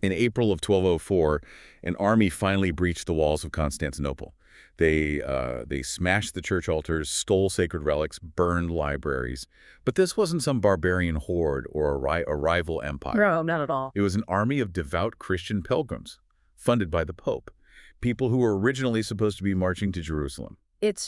In April of 1204, an army finally breached the walls of Constantinople. They smashed the church altars, stole sacred relics, burned libraries. But this wasn't some barbarian horde or a rival empire. No, not at all. It was an army of devout Christian pilgrims, funded by the Pope, people who were originally supposed to be marching to Jerusalem. It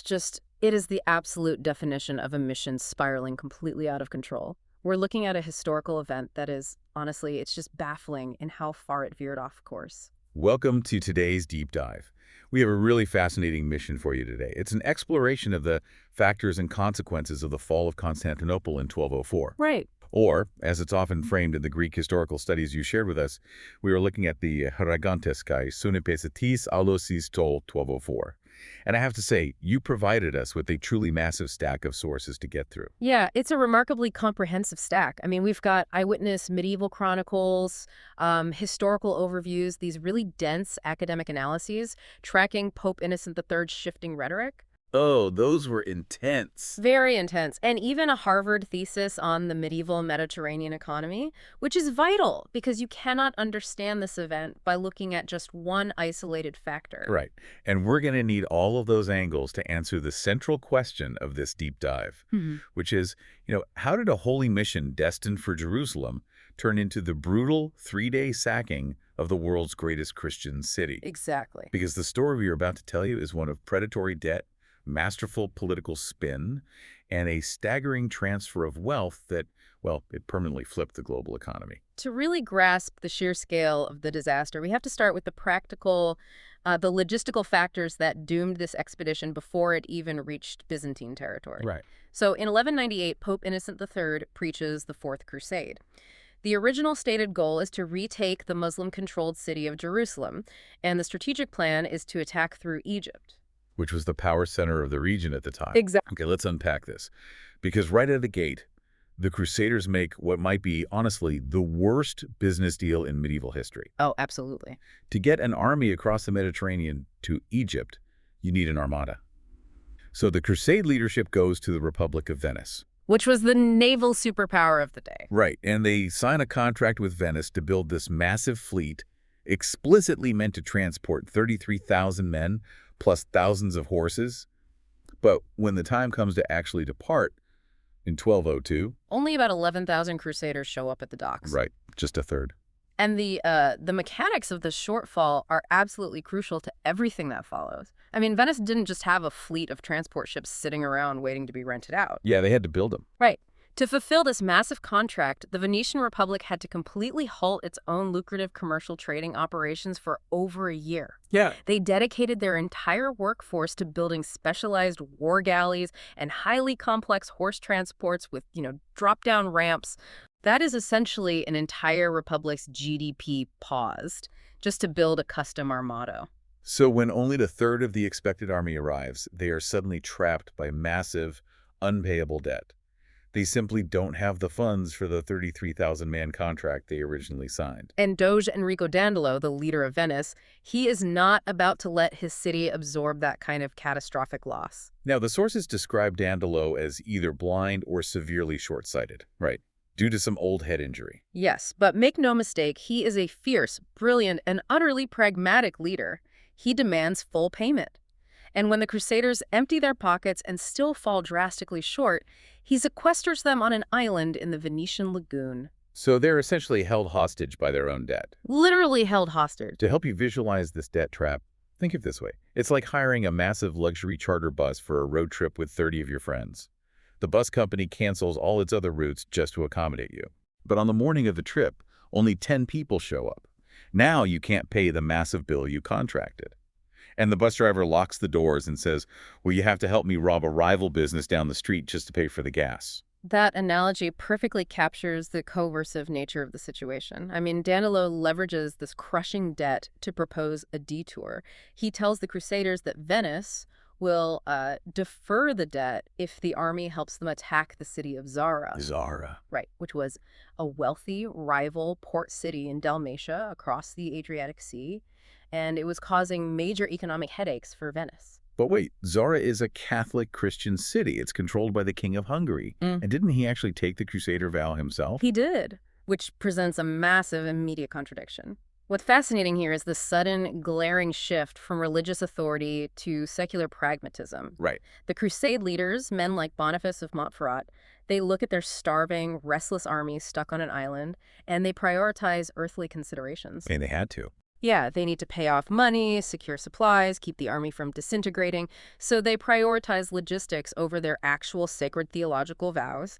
is the absolute definition of a mission spiraling completely out of control. We're looking at a historical event that is, honestly, it's just baffling in how far it veered off course. Welcome to today's deep dive. We have a really fascinating mission for you today. It's an exploration of the factors and consequences of the fall of Constantinople in 1204. Right. Or, as it's often framed in the Greek historical studies you shared with us, we are looking at the Hierogantes kai Sunepesetis Aulosis Tol 1204. And I have to say, you provided us with a truly massive stack of sources to get through. Yeah, it's a remarkably comprehensive stack. I mean, we've got eyewitness medieval chronicles, historical overviews, these really dense academic analyses, tracking Pope Innocent III's shifting rhetoric. Oh, those were intense. Very intense. And even a Harvard thesis on the medieval Mediterranean economy, which is vital because you cannot understand this event by looking at just one isolated factor. Right. And we're going to need all of those angles to answer the central question of this deep dive, which is, how did a holy mission destined for Jerusalem turn into the brutal 3-day sacking of the world's greatest Christian city? Exactly. Because the story we're about to tell you is one of predatory debt, masterful political spin, and a staggering transfer of wealth that, well, it permanently flipped the global economy. To really grasp the sheer scale of the disaster, we have to start with the logistical factors that doomed this expedition before it even reached Byzantine territory. Right. So in 1198, Pope Innocent III preaches the Fourth Crusade. The original stated goal is to retake the Muslim-controlled city of Jerusalem, and the strategic plan is to attack through Egypt. Which was the power center of the region at the time. Exactly. Okay, let's unpack this. Because right out of the gate, the Crusaders make what might be, honestly, the worst business deal in medieval history. Oh, absolutely. To get an army across the Mediterranean to Egypt, you need an armada. So the Crusade leadership goes to the Republic of Venice. Which was the naval superpower of the day. Right, and they sign a contract with Venice to build this massive fleet explicitly meant to transport 33,000 men plus thousands of horses. But when the time comes to actually depart in 1202... only about 11,000 Crusaders show up at the docks. Right, just a third. And the mechanics of the shortfall are absolutely crucial to everything that follows. I mean, Venice didn't just have a fleet of transport ships sitting around waiting to be rented out. Yeah, they had to build them. Right. To fulfill this massive contract, the Venetian Republic had to completely halt its own lucrative commercial trading operations for over a year. Yeah. They dedicated their entire workforce to building specialized war galleys and highly complex horse transports with, drop-down ramps. That is essentially an entire republic's GDP paused just to build a custom armada. So when only a third of the expected army arrives, they are suddenly trapped by massive, unpayable debt. They simply don't have the funds for the 33,000-man contract they originally signed. And Doge Enrico Dandolo, the leader of Venice, he is not about to let his city absorb that kind of catastrophic loss. Now, the sources describe Dandolo as either blind or severely short-sighted, right, due to some old head injury. Yes, but make no mistake, he is a fierce, brilliant, and utterly pragmatic leader. He demands full payment. And when the Crusaders empty their pockets and still fall drastically short, he sequesters them on an island in the Venetian lagoon. So they're essentially held hostage by their own debt. Literally held hostage. To help you visualize this debt trap, think of it this way. It's like hiring a massive luxury charter bus for a road trip with 30 of your friends. The bus company cancels all its other routes just to accommodate you. But on the morning of the trip, only 10 people show up. Now you can't pay the massive bill you contracted. And the bus driver locks the doors and says, well, you have to help me rob a rival business down the street just to pay for the gas. That analogy perfectly captures the coercive nature of the situation. I mean, Dandolo leverages this crushing debt to propose a detour. He tells the Crusaders that Venice will defer the debt if the army helps them attack the city of Zara. Zara. Right, which was a wealthy rival port city in Dalmatia across the Adriatic Sea. And it was causing major economic headaches for Venice. But wait, Zara is a Catholic Christian city. It's controlled by the King of Hungary. And didn't he actually take the Crusader vow himself? He did, which presents a massive immediate contradiction. What's fascinating here is the sudden, glaring shift from religious authority to secular pragmatism. Right. The Crusade leaders, men like Boniface of Montferrat, they look at their starving, restless army stuck on an island, and they prioritize earthly considerations. And they had to. Yeah, they need to pay off money, secure supplies, keep the army from disintegrating, so they prioritize logistics over their actual sacred theological vows,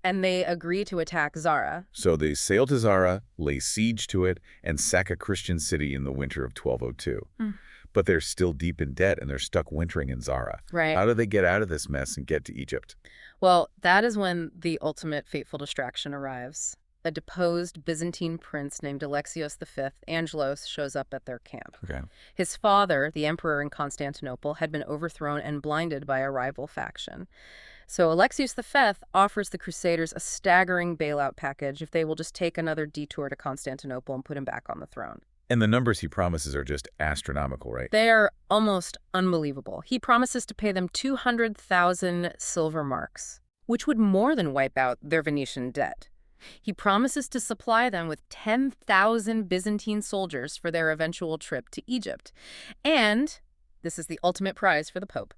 and they agree to attack Zara. So they sail to Zara, lay siege to it, and sack a Christian city in the winter of 1202. Mm. But they're still deep in debt, and they're stuck wintering in Zara. Right. How do they get out of this mess and get to Egypt? Well, that is when the ultimate fateful distraction arrives. A deposed Byzantine prince named Alexios V, Angelos, shows up at their camp. Okay. His father, the emperor in Constantinople, had been overthrown and blinded by a rival faction. So Alexios V offers the Crusaders a staggering bailout package if they will just take another detour to Constantinople and put him back on the throne. And the numbers he promises are just astronomical, right? They are almost unbelievable. He promises to pay them 200,000 silver marks, which would more than wipe out their Venetian debt. He promises to supply them with 10,000 Byzantine soldiers for their eventual trip to Egypt. And, this is the ultimate prize for the Pope,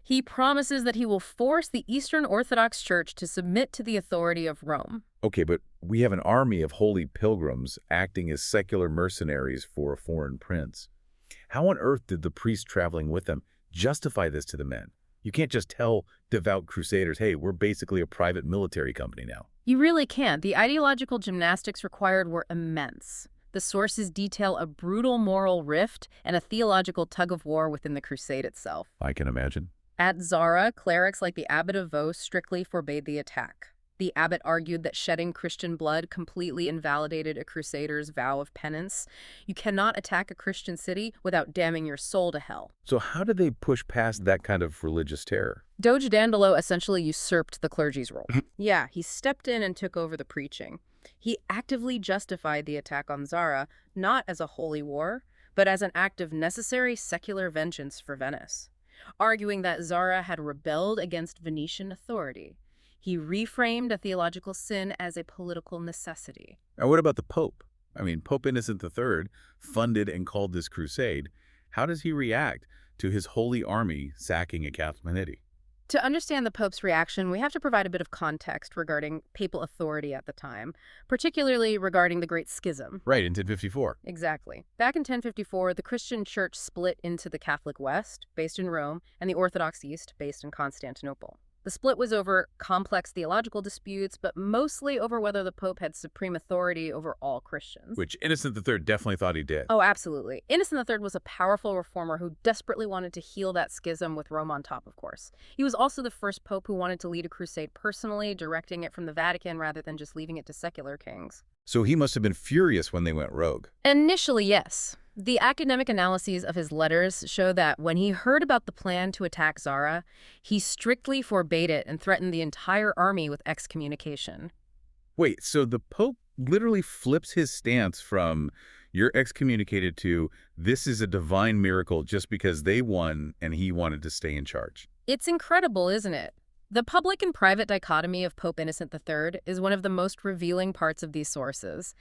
he promises that he will force the Eastern Orthodox Church to submit to the authority of Rome. Okay, but we have an army of holy pilgrims acting as secular mercenaries for a foreign prince. How on earth did the priests traveling with them justify this to the men? You can't just tell devout crusaders, hey, we're basically a private military company now. You really can't. The ideological gymnastics required were immense. The sources detail a brutal moral rift and a theological tug-of-war within the crusade itself. I can imagine. At Zara, clerics like the abbot of Vaux strictly forbade the attack. The abbot argued that shedding Christian blood completely invalidated a crusader's vow of penance. You cannot attack a Christian city without damning your soul to hell. So how did they push past that kind of religious terror? Doge Dandolo essentially usurped the clergy's role. Yeah, he stepped in and took over the preaching. He actively justified the attack on Zara, not as a holy war, but as an act of necessary secular vengeance for Venice, arguing that Zara had rebelled against Venetian authority. He reframed a theological sin as a political necessity. And what about the Pope? I mean, Pope Innocent III funded and called this crusade. How does he react to his holy army sacking a Catholic city? To understand the Pope's reaction, we have to provide a bit of context regarding papal authority at the time, particularly regarding the Great Schism. Right, in 1054. Exactly. Back in 1054, the Christian Church split into the Catholic West, based in Rome, and the Orthodox East, based in Constantinople. The split was over complex theological disputes, but mostly over whether the Pope had supreme authority over all Christians. Which Innocent III definitely thought he did. Oh, absolutely. Innocent III was a powerful reformer who desperately wanted to heal that schism with Rome on top, of course. He was also the first pope who wanted to lead a crusade personally, directing it from the Vatican rather than just leaving it to secular kings. So he must have been furious when they went rogue. Initially, yes. The academic analyses of his letters show that when he heard about the plan to attack Zara, he strictly forbade it and threatened the entire army with excommunication. Wait, so the Pope literally flips his stance from you're excommunicated to this is a divine miracle just because they won and he wanted to stay in charge. It's incredible, isn't it? The public and private dichotomy of Pope Innocent III is one of the most revealing parts of these sources.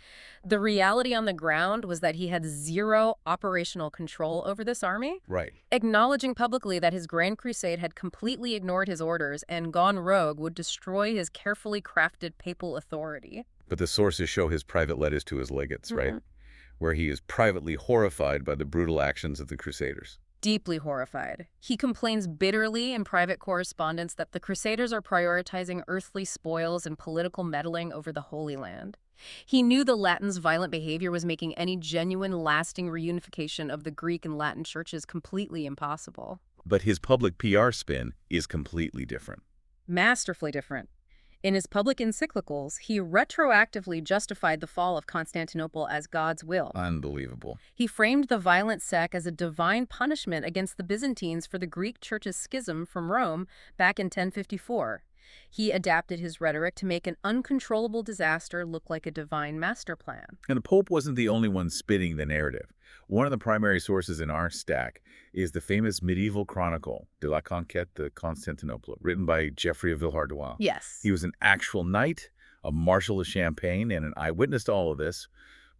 The reality on the ground was that he had zero operational control over this army, Right. acknowledging publicly that his Grand Crusade had completely ignored his orders and gone rogue would destroy his carefully crafted papal authority. But the sources show his private letters to his legates, right? Where he is privately horrified by the brutal actions of the Crusaders. Deeply horrified. He complains bitterly in private correspondence that the Crusaders are prioritizing earthly spoils and political meddling over the Holy Land. He knew the Latins' violent behavior was making any genuine, lasting reunification of the Greek and Latin churches completely impossible. But his public PR spin is completely different. Masterfully different. In his public encyclicals, he retroactively justified the fall of Constantinople as God's will. Unbelievable. He framed the violent sack as a divine punishment against the Byzantines for the Greek Church's schism from Rome back in 1054. He adapted his rhetoric to make an uncontrollable disaster look like a divine master plan. And the Pope wasn't the only one spinning the narrative. One of the primary sources in our stack is the famous medieval chronicle, De la Conquête de Constantinople, written by Geoffrey of Villehardouin. Yes. He was an actual knight, a marshal of Champagne, and an eyewitness to all of this.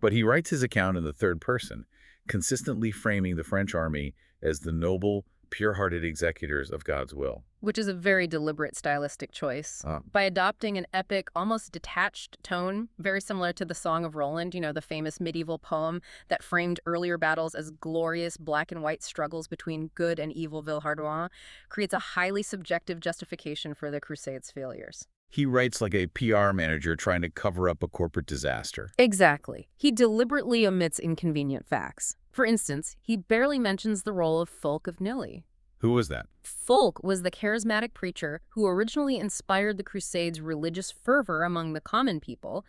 But he writes his account in the third person, consistently framing the French army as the noble, pure-hearted executors of God's will. Which is a very deliberate stylistic choice. By adopting an epic, almost detached tone, very similar to the Song of Roland, the famous medieval poem that framed earlier battles as glorious black and white struggles between good and evil Villehardouin, creates a highly subjective justification for the Crusades' failures. He writes like a PR manager trying to cover up a corporate disaster. Exactly. He deliberately omits inconvenient facts. For instance, he barely mentions the role of Fulk of Nilly. Who was that? Fulk was the charismatic preacher who originally inspired the Crusades' religious fervor among the common people,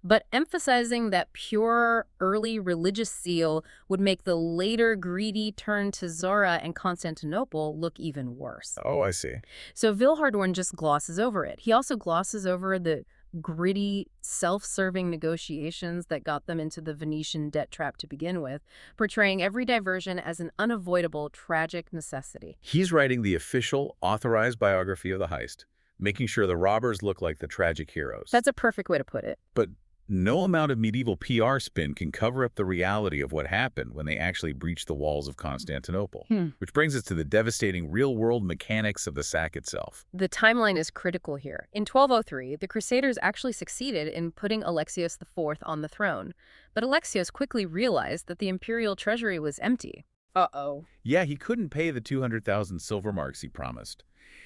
but emphasizing that pure, early religious zeal would make the later greedy turn to Zora and Constantinople look even worse. Oh, I see. So Villehardouin just glosses over it. He also glosses over the gritty, self-serving negotiations that got them into the Venetian debt trap to begin with, portraying every diversion as an unavoidable, tragic necessity. He's writing the official, authorized biography of the heist, making sure the robbers look like the tragic heroes. That's a perfect way to put it. But no amount of medieval PR spin can cover up the reality of what happened when they actually breached the walls of Constantinople. Which brings us to the devastating real-world mechanics of the sack itself. The timeline is critical here. In 1203, the Crusaders actually succeeded in putting Alexios IV on the throne, but Alexios quickly realized that the imperial treasury was empty. Uh-oh. Yeah, he couldn't pay the 200,000 silver marks he promised.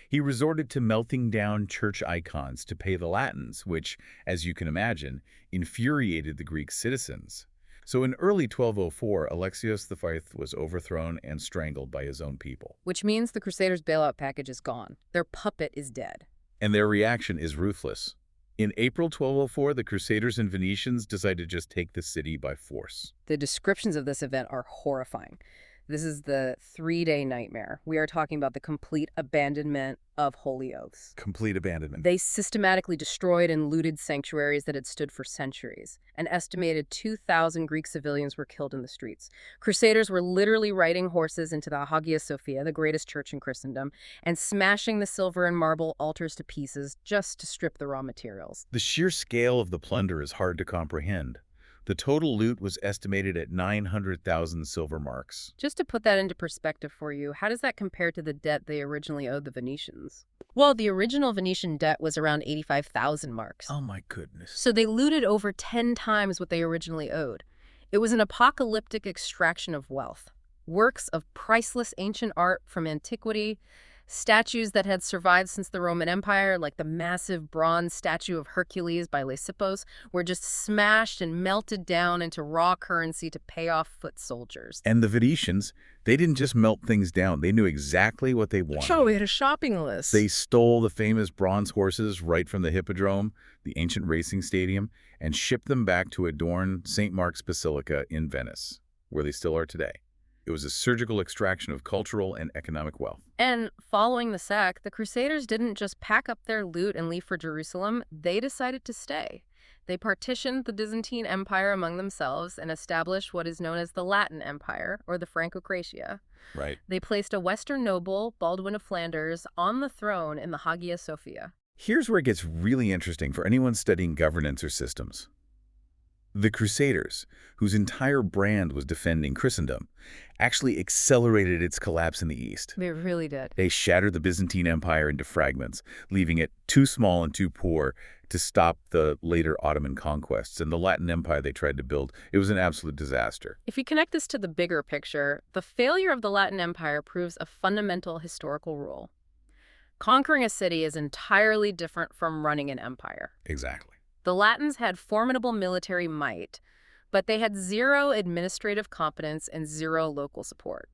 He resorted to melting down church icons to pay the Latins, which, as you can imagine, infuriated the Greek citizens. So in early 1204, Alexios V was overthrown and strangled by his own people. Which means the Crusaders' bailout package is gone. Their puppet is dead. And their reaction is ruthless. In April 1204, the Crusaders and Venetians decided to just take the city by force. The descriptions of this event are horrifying. This is the 3-day nightmare. We are talking about the complete abandonment of holy oaths. Complete abandonment. They systematically destroyed and looted sanctuaries that had stood for centuries. An estimated 2,000 Greek civilians were killed in the streets. Crusaders were literally riding horses into the Hagia Sophia, the greatest church in Christendom, and smashing the silver and marble altars to pieces just to strip the raw materials. The sheer scale of the plunder is hard to comprehend. The total loot was estimated at 900,000 silver marks. Just to put that into perspective for you, how does that compare to the debt they originally owed the Venetians? Well, the original Venetian debt was around 85,000 marks. Oh my goodness. So they looted over 10 times what they originally owed. It was an apocalyptic extraction of wealth. Works of priceless ancient art from antiquity, statues that had survived since the Roman Empire, like the massive bronze statue of Hercules by Lysippos, were just smashed and melted down into raw currency to pay off foot soldiers. And the Venetians, they didn't just melt things down. They knew exactly what they wanted. So we had a shopping list. They stole the famous bronze horses right from the Hippodrome, the ancient racing stadium, and shipped them back to adorn St. Mark's Basilica in Venice, where they still are today. It was a surgical extraction of cultural and economic wealth. And following the sack, the Crusaders didn't just pack up their loot and leave for Jerusalem. They decided to stay. They partitioned the Byzantine Empire among themselves and established what is known as the Latin Empire, or the Franco-Graecia. Right. They placed a Western noble, Baldwin of Flanders, on the throne in the Hagia Sophia. Here's where it gets really interesting for anyone studying governance or systems. The Crusaders, whose entire brand was defending Christendom, actually accelerated its collapse in the East. They really did. They shattered the Byzantine Empire into fragments, leaving it too small and too poor to stop the later Ottoman conquests. And the Latin Empire they tried to build, it was an absolute disaster. If you connect this to the bigger picture, the failure of the Latin Empire proves a fundamental historical rule. Conquering a city is entirely different from running an empire. Exactly. The Latins had formidable military might, but they had zero administrative competence and zero local support.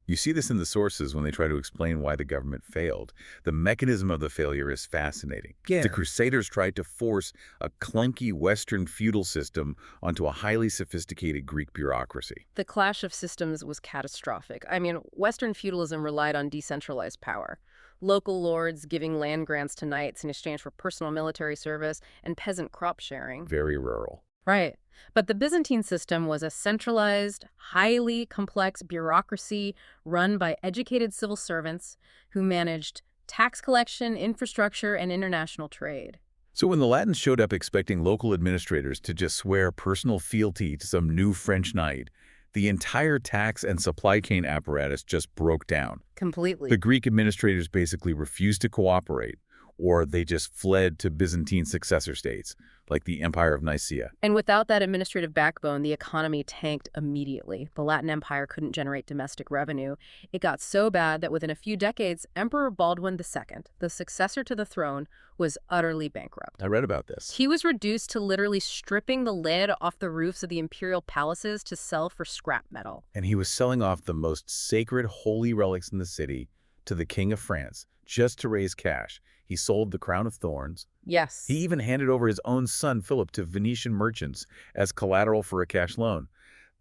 You see this in the sources when they try to explain why the government failed. The mechanism of the failure is fascinating. Yeah. The Crusaders tried to force a clunky Western feudal system onto a highly sophisticated Greek bureaucracy. The clash of systems was catastrophic. I mean, Western feudalism relied on decentralized power. Local lords giving land grants to knights in exchange for personal military service and peasant crop sharing. Very rural. Right. But the Byzantine system was a centralized, highly complex bureaucracy run by educated civil servants who managed tax collection, infrastructure, and international trade. So when the Latins showed up expecting local administrators to just swear personal fealty to some new French knight, the entire tax and supply chain apparatus just broke down. The Completely. Greek administrators basically refused to cooperate, or they just fled to Byzantine successor states, like the Empire of Nicaea. And without that administrative backbone, the economy tanked immediately. The Latin Empire couldn't generate domestic revenue. It got so bad that within a few decades, Emperor Baldwin II, the successor to the throne, was utterly bankrupt. I read about this. He was reduced to literally stripping the lid off the roofs of the imperial palaces to sell for scrap metal. And he was selling off the most sacred holy relics in the city to the King of France just to raise cash. He sold the crown of thorns. Yes. He even handed over his own son, Philip, to Venetian merchants as collateral for a cash loan.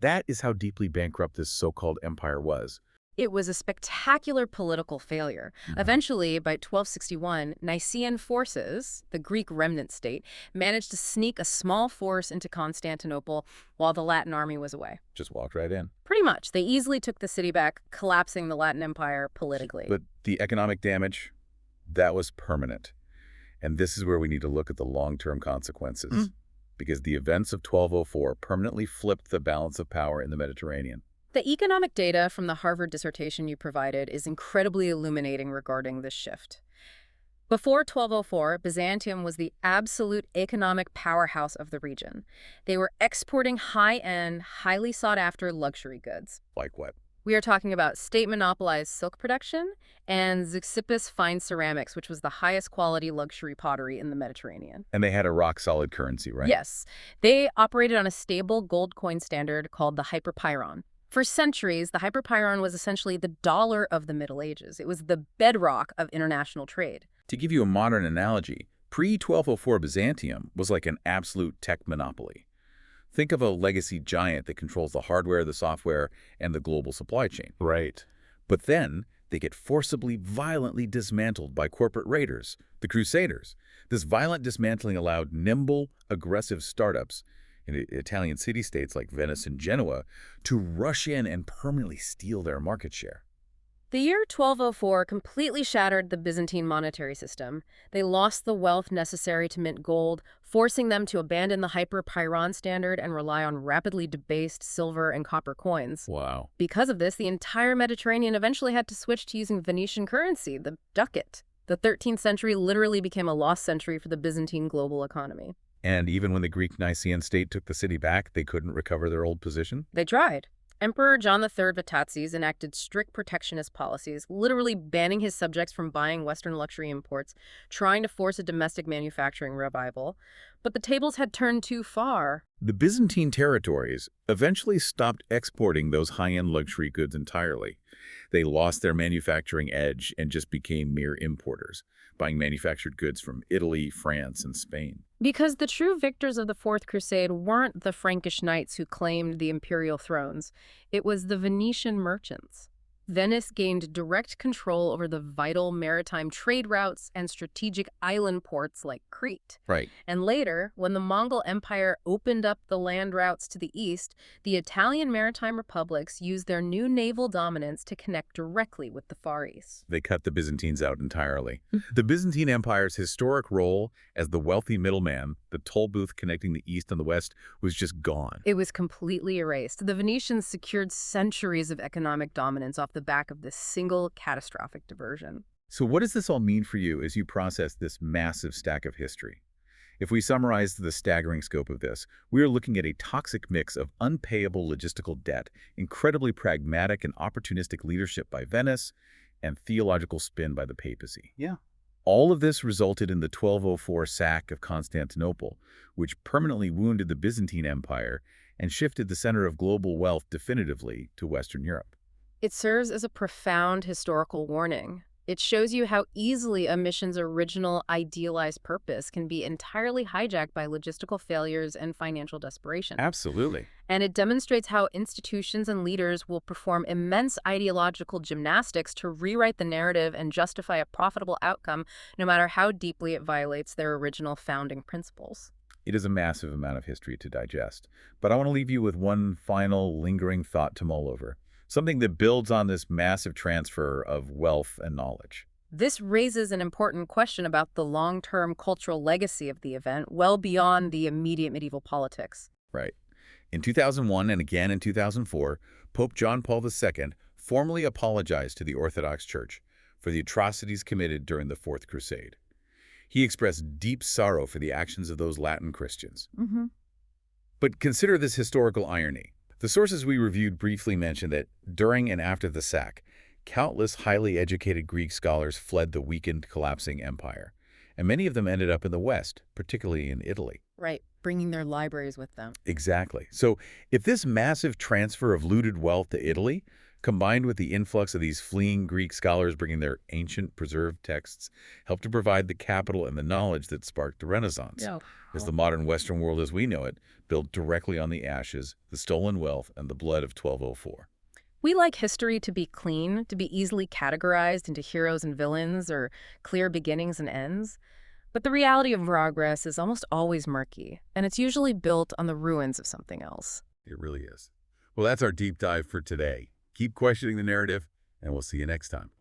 That is how deeply bankrupt this so-called empire was. It was a spectacular political failure. Eventually, by 1261, Nicaean forces, the Greek remnant state, managed to sneak a small force into Constantinopole while the Latin army was away. Just walked right in. Pretty much. They easily took the city back, collapsing the Latin Empire politically. But the economic damage, that was permanent. And this is where we need to look at the long-term consequences. Because the events of 1204 permanently flipped the balance of power in the Mediterranean. The economic data from the Harvard dissertation you provided is incredibly illuminating regarding this shift. Before 1204, Byzantium was the absolute economic powerhouse of the region. They were exporting high-end, highly sought-after luxury goods. Like what? We are talking about state-monopolized silk production and Xixippus fine ceramics, which was the highest quality luxury pottery in the Mediterranean. And they had a rock-solid currency, right? Yes. They operated on a stable gold coin standard called the hyperpyron. For centuries, the hyperpyron was essentially the dollar of the Middle Ages. It was the bedrock of international trade. To give you a modern analogy, pre-1204 Byzantium was like an absolute tech monopoly. Think of a legacy giant that controls the hardware, the software, and the global supply chain. Right. But then they get forcibly, violently dismantled by corporate raiders, the Crusaders. This violent dismantling allowed nimble, aggressive startups in Italian city-states like Venice and Genoa to rush in and permanently steal their market share. The year 1204 completely shattered the Byzantine monetary system. They lost the wealth necessary to mint gold, forcing them to abandon the hyperpyron standard and rely on rapidly debased silver and copper coins. Wow. Because of this, the entire Mediterranean eventually had to switch to using Venetian currency, the ducat. The 13th century literally became a lost century for the Byzantine global economy. And even when the Greek Nicene state took the city back, they couldn't recover their old position? They tried. Emperor John III Vatatzes enacted strict protectionist policies, literally banning his subjects from buying Western luxury imports, trying to force a domestic manufacturing revival. But the tables had turned too far. The Byzantine territories eventually stopped exporting those high-end luxury goods entirely. They lost their manufacturing edge and just became mere importers, buying manufactured goods from Italy, France, and Spain. Because the true victors of the Fourth Crusade weren't the Frankish knights who claimed the imperial thrones. It was the Venetian merchants. Venice gained direct control over the vital maritime trade routes and strategic island ports like Crete. Right. And later, when the Mongol Empire opened up the land routes to the east, the Italian maritime republics used their new naval dominance to connect directly with the Far East. They cut the Byzantines out entirely. The Byzantine Empire's historic role as the wealthy middleman, the toll booth connecting the east and the west, was just gone. It was completely erased. The Venetians secured centuries of economic dominance off the back of this single catastrophic diversion. So what does this all mean for you as you process this massive stack of history? If we summarize the staggering scope of this, we are looking at a toxic mix of unpayable logistical debt, incredibly pragmatic and opportunistic leadership by Venice, and theological spin by the papacy. Yeah. All of this resulted in the 1204 sack of Constantinople, which permanently wounded the Byzantine Empire and shifted the center of global wealth definitively to Western Europe. It serves as a profound historical warning. It shows you how easily a mission's original idealized purpose can be entirely hijacked by logistical failures and financial desperation. Absolutely. And it demonstrates how institutions and leaders will perform immense ideological gymnastics to rewrite the narrative and justify a profitable outcome, no matter how deeply it violates their original founding principles. It is a massive amount of history to digest, but I want to leave you with one final lingering thought to mull over. Something that builds on this massive transfer of wealth and knowledge. This raises an important question about the long-term cultural legacy of the event, well beyond the immediate medieval politics. Right. In 2001 and again in 2004, Pope John Paul II formally apologized to the Orthodox Church for the atrocities committed during the Fourth Crusade. He expressed deep sorrow for the actions of those Latin Christians. Hmm. But consider this historical irony. The sources we reviewed briefly mention that during and after the sack, countless highly educated Greek scholars fled the weakened, collapsing empire, and many of them ended up in the West, particularly in Italy. Right, bringing their libraries with them. Exactly. So if this massive transfer of looted wealth to Italy, combined with the influx of these fleeing Greek scholars bringing their ancient preserved texts, helped to provide the capital and the knowledge that sparked the Renaissance, Yeah. as the modern Western world as we know it, built directly on the ashes, the stolen wealth, and the blood of 1204. We like history to be clean, to be easily categorized into heroes and villains or clear beginnings and ends. But the reality of progress is almost always murky, and it's usually built on the ruins of something else. It really is. Well, that's our deep dive for today. Keep questioning the narrative, and we'll see you next time.